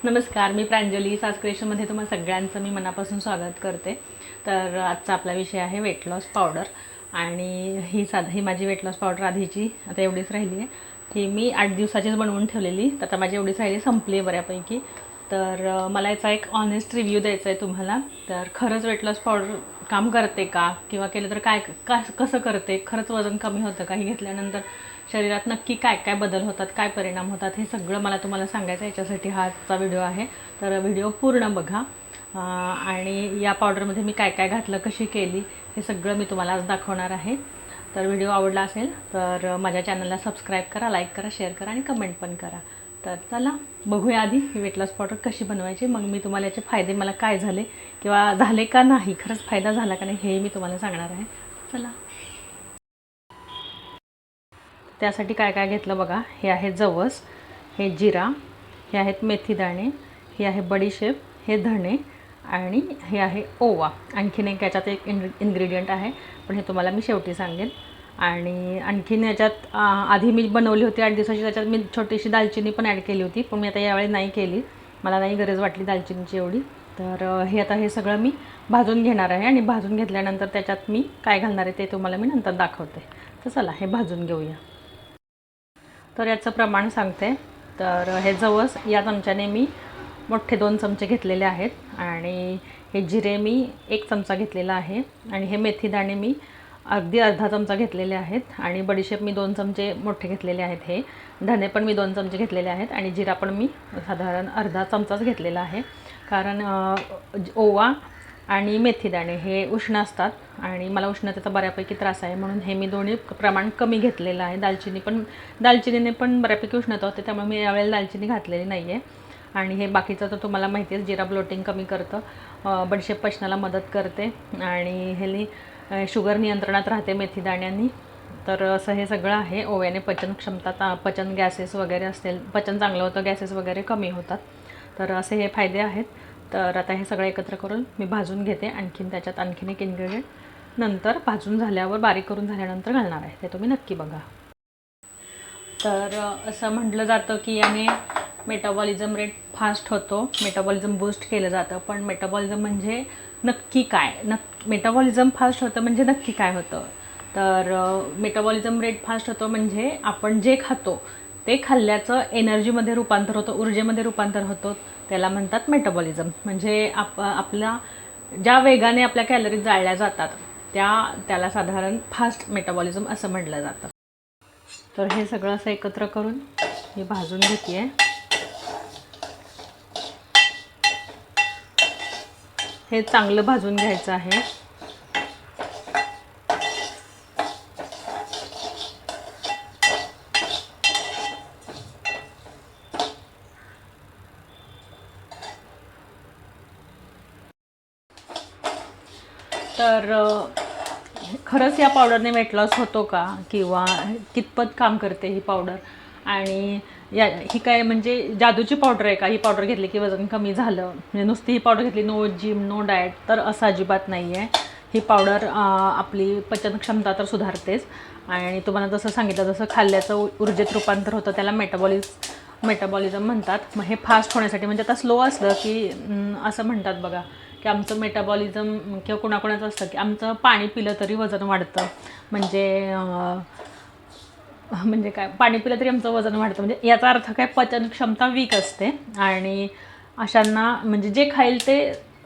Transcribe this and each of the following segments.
नमस्कार, मी प्रांजली सास क्रिएशनमध्ये तुम्हा सगळ्यांचं मी मनापासून स्वागत करते। तर आजचा आपला विषय आहे वेट लॉस पावडर। आणि ही माझी वेट लॉस पावडर आधीची आता एवढीच राहिली आहे, ही मी 8 दिवसाचीच बनवून ठेवलेली। तर आता माझी एवढीच राहिली, संपली आहे बऱ्यापैकी। तर मला याचा एक ऑनेस्ट रिव्ह्यू द्यायचा आहे तुम्हाला। तर खरंच वेट लॉस पावडर काम करते का, किंवा केलं तर काय कसं करते, खरंच वजन कमी होतं का, ही घेतल्यानंतर शरीरात नक्की काय काय बदल होतात, काय परिणाम होतात, हे सगळं मला तुम्हाला सांगायचं आहे। याच्यासाठी हा आजचा व्हिडिओ आहे, तर व्हिडिओ पूर्ण बघा। आणि या पावडरमध्ये मी काय काय घातलं, कशी केली, हे सगळं मी तुम्हाला आज दाखवणार आहे। तर व्हिडिओ आवडला असेल तर माझ्या चॅनलला सबस्क्राईब करा, लाईक करा, शेअर करा आणि कमेंट पण करा। तर चला बघूया आधी ही वेट लॉस पावडर कशी बनवायची, मग मी तुम्हाला याचे फायदे मला काय झाले किंवा झाले का नाही, खरंच फायदा झाला का नाही हे मी तुम्हाला सांगणार आहे। चला, त्यासाठी काय काय घेतलं बघा। हे आहे जवस, हे जिरा, हे आहेत मेथीदाणे, हे आहे बडीशेप, हे धणे आणि हे आहे ओवा। आणखीन एक याच्यात एक इन्ग्रेडियंट आहे, पण हे तुम्हाला मी शेवटी सांगेन। आणि आणखीन याच्यात आधी मी बनवली होती 8 दिवसाची, त्याच्यात मी छोटीशी दालचिनी पण ॲड केली होती, पण मी आता यावेळी नाही केली, मला नाही गरज वाटली दालचिनीची एवढी। तर हे सगळं मी भाजून घेणार आहे, आणि भाजून घेतल्यानंतर त्याच्यात मी काय घालणार आहे ते तुम्हाला मी नंतर दाखवते। तर चला हे भाजून घेऊया। तर याचं प्रमाण सांगते। तर हे जवस या चमच्याने मी मोठे 2 चमचे घेतलेले आहेत, आणि हे जिरे मी 1 चमचा घेतलेला आहे, आणि हे मेथीदाणे मी अगदी अर्धा चमचा घेतलेले आहेत, आणि बडीशेप मी 2 चमचे मोठे घेतलेले आहेत, हे धने पण मी 2 चमचे घेतलेले आहेत, आणि जिरा पण मी साधारण अर्धा चमचाच घेतलेला आहे। कारण ओवा आणि मेथीदाणे हे उष्ण असतात, आणि मला उष्णतेचा बऱ्यापैकी त्रास आहे, म्हणून हे मी दोन्ही प्रमाण कमी घेतलेलं आहे। दालचिनीने पण बऱ्यापैकी उष्णता होते, त्यामुळे मी यावेळेला दालचिनी घातलेली नाही आहे। आणि हे बाकीचं तर तुम्हाला माहिती आहे, जिरा ब्लोटिंग कमी करतं, बडीशेप पचनाला मदत करते, आणि ह्यानी शुगर नियंत्रणात राहते मेथीदाण्यांनी। तर असं हे सगळं आहे। ओव्याने पचन गॅसेस वगैरे असतील, पचन चांगलं होतं, गॅसेस वगैरे कमी होतात। तर असे हे फायदे आहेत। तर आता हे सगळं एकत्र करून मी भाजून घेते। त्याच्यात आणखीन एक इन्ग्रेडियंट नंतर भाजून झाल्यावर, बारीक करून झाल्यानंतर घालणार आहे, ते तुम्ही नक्की बघा। तर असं म्हटलं जातं की याने मेटाबॉलिझम रेट फास्ट होतो, मेटाबॉलिझम बूस्ट केलं जातं। पण मेटाबॉलिझम म्हणजे नक्की काय, मेटाबॉलिझम फास्ट होतं म्हणजे नक्की काय होतं? तर मेटाबॉलिझम रेट फास्ट होतो म्हणजे आपण जे खातो ते खाल्ल्याचं एनर्जीमध्ये रूपांतर होतं, ऊर्जेमध्ये रूपांतर होतं, त्याला म्हणतात मेटाबॉलिझम। म्हणजे आपला ज्या वेगाने आपल्या कॅलरीज जाळल्या जातात त्याला साधारण फास्ट मेटाबॉलिझम असं म्हटलं जातं। तर हे सगळं असं एकत्र करून मी भाजून घेते आहे। हे चांगलं भाजून घ्यायचं आहे। तर खरंच या पावडरने वेट लॉस होतो का, किंवा कितपत काम करते ही पावडर? आणि ही काय म्हणजे जादूची पावडर आहे का, ही पावडर घेतली की वजन कमी झालं, म्हणजे नुसती ही पावडर घेतली, नो जिम नो डाएट, तर असं अजिबात नाही आहे। ही पावडर आपली पचनक्षमता तर सुधारतेच, आणि तुम्हाला जसं सांगितलं, जसं खाल्ल्याचं ऊर्जेत रूपांतर होतं त्याला मेटाबॉलिझम म्हणतात। मग हे फास्ट होण्यासाठी, म्हणजे आता स्लो असलं की असं म्हणतात बघा की आमचं मेटाबॉलिझम, किंवा कोणाकोणाचं असतं की आमचं पाणी पिलं तरी वजन वाढतं, म्हणजे काय, पाणी पिलं तरी आमचं वजन वाढतं, म्हणजे याचा अर्थ काय, पचनक्षमता वीक असते, आणि अशांना म्हणजे जे खाईल ते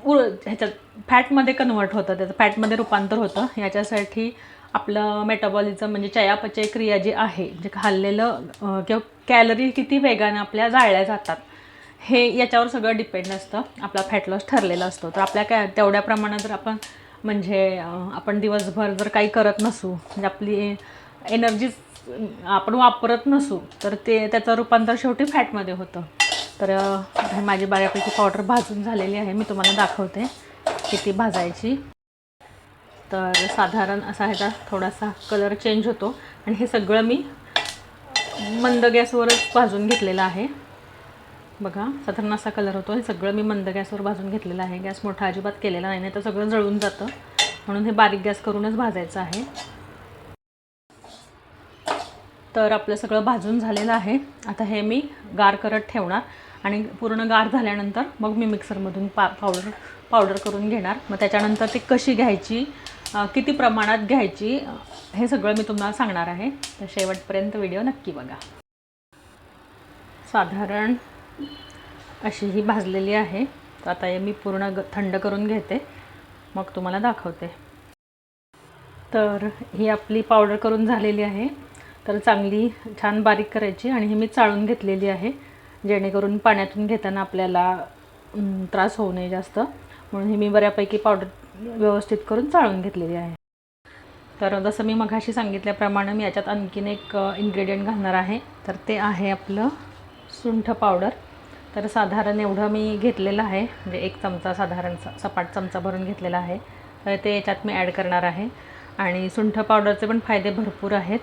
ह्याच्यात फॅटमध्ये कन्वर्ट होतं, त्याचं फॅटमध्ये रूपांतर होतं। याच्यासाठी आपलं मेटाबॉलिझम म्हणजे चयापचय क्रिया जी आहे, जे खाल्लेलं किंवा कॅलरी किती वेगाने आपल्या जाळल्या जातात, हे याच्यावर सगळं डिपेंड असतं। आपला फॅट लॉस ठरलेला असतो। तर आपल्या तेवढ्या प्रमाणात जर आपण दिवसभर जर काही करत नसू, म्हणजे आपली एनर्जी आपण वापरत नसू, तर त्याचं रूपांतर शेवटी फॅटमध्ये होतं। तर माझी बऱ्यापैकी पावडर भाजून झालेली आहे, मी तुम्हाला दाखवते किती भाजायची। तर साधारण असा ह्याचा थोडासा कलर चेंज होतो, आणि हे सगळं मी मंद गॅसवरच भाजून घेतलेलं आहे। बघा साधारण असा कलर होतो। हे सगळं मी मंद गॅसवर भाजून घेतलेलं आहे, गॅस मोठा अजिबात केलेला नाही, तर सगळं जळून जातं, म्हणून हे बारीक गॅस करूनच भाजायचं आहे। तर आपलं सगळं भाजून झालेलं आहे। आता हे मी गार करत ठेवणार, आणि पूर्ण गार झाल्यानंतर मग मी मिक्सरमधून पावडर करून घेणार. मग त्याच्यानंतर ती कशी घ्यायची, किती प्रमाणात घ्यायची, हे सगळं मी तुम्हाला सांगणार आहे. तर शेवटपर्यंत व्हिडिओ नक्की बघा. साधारण अशी ही भाजलेली आहे. तर आता हे मी पूर्ण थंड करून घेते, मग तुम्हाला दाखवते. तर ही आपली पावडर करून झालेली आहे. तर चांगली छान बारीक करायची आणि ही मी चाळून घेतलेली आहे, जेणेकरून पाण्यातून घेताना आपल्याला त्रास होऊ नये जास्त, म्हणून ही मी बऱ्यापैकी पावडर व्यवस्थित करून चाळून घेतलेली आहे. तर जसं मी मघाशी सांगितल्याप्रमाणे मी याच्यात आणखीन एक इन्ग्रेडियंट घालणार आहे. तर ते आहे आपलं सुंठ पावडर. तर साधारण एवढं मी घेतलेलं आहे, म्हणजे 1 चमचा, साधारण सपाट चमचा भरून घेतलेला आहे. तर ते याच्यात मी ॲड करणार आहे. आणि सुंठ पावडरचे पण फायदे भरपूर आहेत.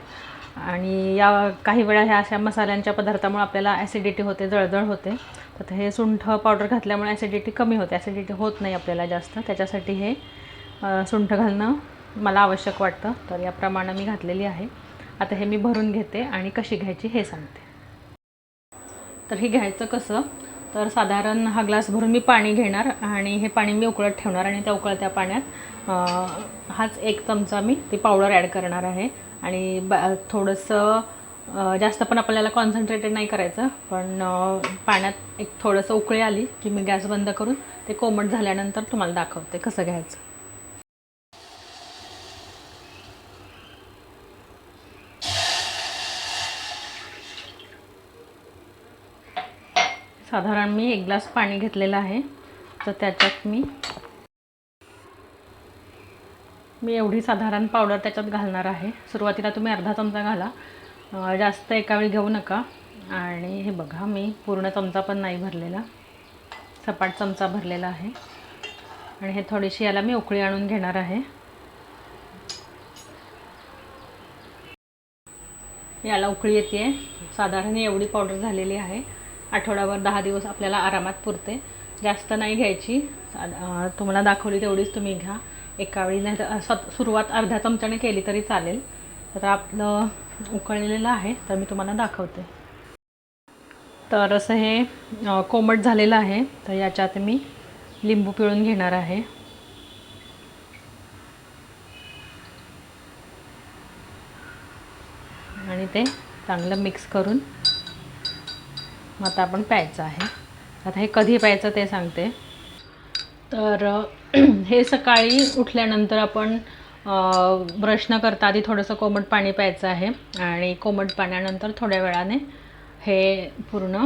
आणि या काही वेळा ह्या अशा मसाल्यांच्या पदार्थामुळे आपल्याला ॲसिडिटी होते, जळजळ होते. तर हे सुंठ पावडर घातल्यामुळे ॲसिडिटी कमी होते, ॲसिडिटी होत नाही आपल्याला जास्त. त्याच्यासाठी हे सुंठ घालणं मला आवश्यक वाटतं. तर याप्रमाणे मी घातलेली आहे. आता हे मी भरून घेते आणि कशी घ्यायची हे सांगते. तर हे घ्यायचं कसं, तर साधारण हा ग्लास भरून मी पाणी घेणार आणि हे पाणी मी उकळत ठेवणार आणि त्या उकळत्या पाण्यात हाच 1 चमचा मी ती पावडर ॲड करणार आहे. आणि थोडंसं जास्त पण आपल्याला कॉन्सन्ट्रेटेड नाही करायचं, पण पाण्यात एक थोडंसं उकळी आली की मी गॅस बंद करून ते कोमट झाल्यानंतर तुम्हाला दाखवते कसं घ्यायचं. साधारण मी 1 ग्लास पाणी घेतलेलं आहे. तर त्याच्यात मी एवढी साधारण पावडर त्याच्यात घालणार आहे. सुरुवातीला तुम्ही अर्धा चमचा घाला, जास्त एकावेळी घेऊ नका. आणि हे बघा, मी पूर्ण चमचा पण नाही भरलेला, सपाट चमचा भरलेला आहे. आणि हे थोडीशी याला मी उकळी आणून घेणार आहे. याला उकळी येते. साधारण एवढी पावडर झालेली आहे. आठवड्यावर 10 दिवस आपल्याला आरामात पुरते. जास्त नाही घ्यायची, तुम्हाला दाखवली तेवढीच तुम्ही घ्या एकावेळी. नाही तर सुरुवात अर्ध्या चमच्याने केली तरी चालेल. तर आपलं उकळलेलं आहे, तर मी तुम्हाला दाखवते. तर असं हे कोमट झालेलं आहे. तर याच्यात मी लिंबू पिळून घेणार आहे. आणि ते चांगलं मिक्स करून आता आपण प्यायचं आहे. आता हे कधी प्यायचं ते सांगते. तर हे सकाळी उठल्यानंतर आपण ब्रश न करता आधी थोडंसं कोमट पाणी प्यायचं आहे. आणि कोमट पाण्यानंतर थोड्या वेळाने हे पूर्ण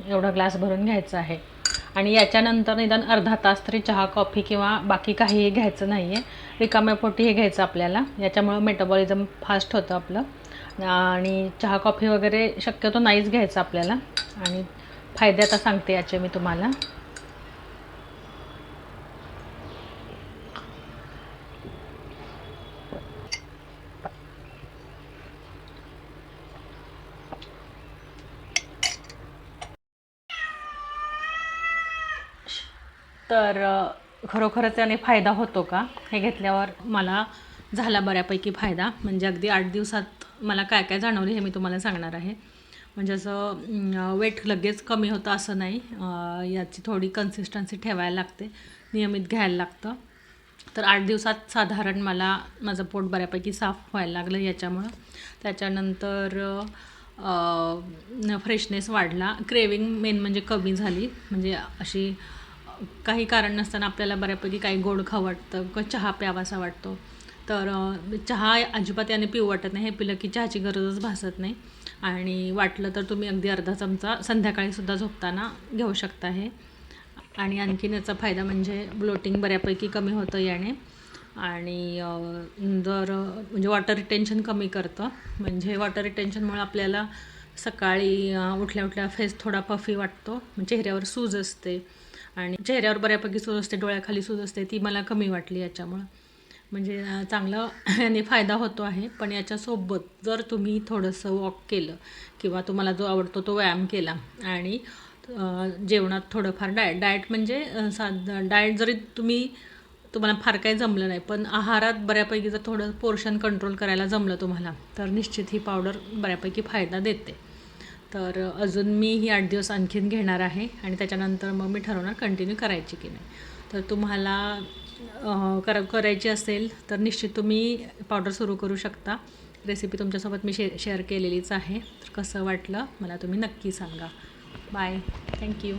एवढा ग्लास भरून घ्यायचं आहे. आणि याच्यानंतर निदान अर्धा तास तरी चहा, कॉफी किंवा बाकी काहीही घ्यायचं नाही आहे. रिकाम्या पोटी हे घ्यायचं आपल्याला. याच्यामुळं मेटाबॉलिझम फास्ट होतं आपलं. आणि चहा, कॉफी वगैरे शक्यतो नाहीच घ्यायचं आपल्याला. आणि फायदे आता सांगते याचे मी तुम्हाला. तर खरोखरच त्याने फायदा होतो का, हे घेतल्यावर मला झाला बऱ्यापैकी फायदा. म्हणजे अगदी 8 दिवसात मला काय काय जाणवले हे मी तुम्हाला सांगणार आहे. म्हणजे असं वेट लगेच कमी होतं असं नाही. याची थोडी कन्सिस्टन्सी ठेवायला लागते, नियमित घ्यायला लागतं. तर 8 दिवसात साधारण माझं पोट बऱ्यापैकी साफ व्हायला लागलं याच्यामुळं. त्याच्यानंतर फ्रेशनेस वाढला, क्रेविंग मेन म्हणजे कमी झाली. म्हणजे अशी काही कारण नसताना आपल्याला बऱ्यापैकी काही गोड खावं वाटतं किंवा चहा प्यावासा वाटतो. तर चहा अजिबात याने पिऊ वाटत नाही. हे पिलं की चहाची गरजच भासत नाही. आणि वाटलं तर तुम्ही अगदी अर्धा चमचा संध्याकाळीसुद्धा झोपताना घेऊ शकता हे. आणि आणखीन याचा फायदा म्हणजे ब्लोटिंग बऱ्यापैकी कमी होतं याने. आणि म्हणजे वॉटर रिटेन्शन कमी करतं. म्हणजे वॉटर रिटेन्शनमुळे आपल्याला सकाळी उठल्या उठल्या फेस थोडा पफी वाटतो, चेहऱ्यावर सूज असते. आणि चेहऱ्यावर बऱ्यापैकी सूज असते, डोळ्याखाली सूज असते, ती मला कमी वाटली याच्यामुळं. म्हणजे चांगलं याने फायदा होतो आहे. पण याच्यासोबत जर तुम्ही थोडंसं वॉक केलं किंवा तुम्हाला जो आवडतो तो व्यायाम केला आणि जेवणात थोडंफार डाएट म्हणजे डाएट जरी तुम्हाला फार काही जमलं नाही, पण आहारात बऱ्यापैकी जर थोडं पोर्शन कंट्रोल करायला जमलं तुम्हाला, तर निश्चित ही पावडर बऱ्यापैकी फायदा देते. तर अजून मी ही 8 दिवस आणखीन घेणार आहे आणि त्याच्यानंतर मग मी ठरवणार कंटिन्यू करायची की नाही. तर तुम्हाला करायची असेल तर निश्चित तुम्ही पावडर सुरू करू शकता. रेसिपी तुमच्यासोबत मी शेअर केलेलीच आहे. तर कसं वाटलं मला तुम्ही नक्की सांगा. बाय. थँक्यू.